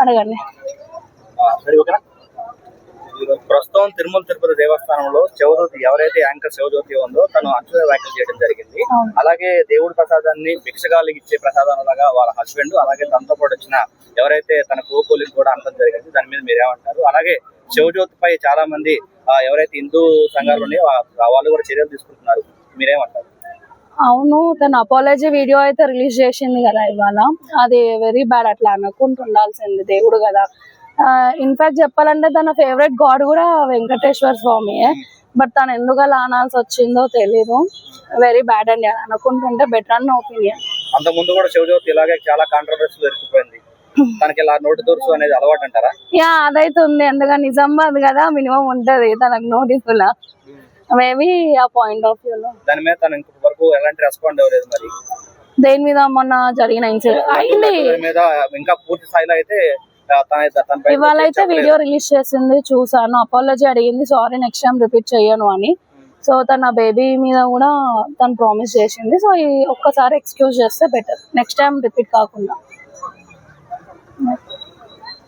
అడగండి. ప్రస్తుతం తిరుమల తిరుపతి దేవస్థానంలో శివజ్యోతి ఎవరైతే యాంకర్ శివజ్యోతి ఉందో తను అనుచిత వ్యాఖ్యలు చేయడం జరిగింది. అలాగే దేవుడి ప్రసాదాన్ని భిక్షగాళ్ళకి ఇచ్చే ప్రసాదం లాగా వాళ్ళ హస్బెండ్ అలాగే తనతో పాటు వచ్చిన ఎవరైతే తన కోకోలికి కూడా అనడం జరిగింది. దాని మీద మీరేమంటారు? అలాగే శివజ్యోతిపై చాలా మంది ఎవరైతే హిందూ సంఘాలు ఉన్నాయో వాళ్ళు కూడా చర్యలు తీసుకుంటున్నారు, మీరేమంటారు? అవును, తన అపాలజీ వీడియో అయితే రిలీజ్ చేసింది కదా ఇవాళ. అది వెరీ బ్యాడ్. అట్లా అనుకుంటుండాల్సింది, దేవుడు కదా. ఇన్ఫాక్ట్ చెప్పాలంటే తన ఫేవరెట్ గాడ్ కూడా వెంకటేశ్వర స్వామియే. బట్ తను ఎందుకు అలా అనాల్సి వచ్చిందో తెలీదు. వెరీ బ్యాడ్ అండి, అనుకుంటుంటే బెటర్ అన్న ఒపీనియన్. అంత ముందు కూడా శివజ్యోతి ఇలాగే చాలా కాంట్రవర్సీలు ఎదుర్కొపోయింది. తనకి ఇలా నోటి దూర్చు అనేది అలవాటు అంటారా? యా, అదైతే ఉంది. ఎందుకంటే నిజామాబాద్ కదా, మినిమం ఉంటది తనకు నోటీసులా. మేబీ ఆ పాయింట్ ఆఫ్ వ్యూ లో దాని మీద తను ఇంకొక వరకు ఎలాంటి రెస్పాండ్ అవ్వలేదు. మరి దేని మీద మొన్న జరిగిన ఇన్సిడెంట్ అయింది మీద ఇంకా పూర్తి స్థాయిలో అయితే ఇవాళ అయితే వీడియో రిలీజ్ చేసింది, చూసాను. అపాలజీ అడిగింది, సారీ నెక్స్ట్ టైం రిపీట్ చెయ్యను అని. సో తన బేబీ మీద కూడా తను ప్రామిస్ చేసింది. సో ఈ ఒక్కసారి ఎక్స్క్యూజ్ చేస్తే బెటర్, నెక్స్ట్ టైం రిపీట్ కాకుండా.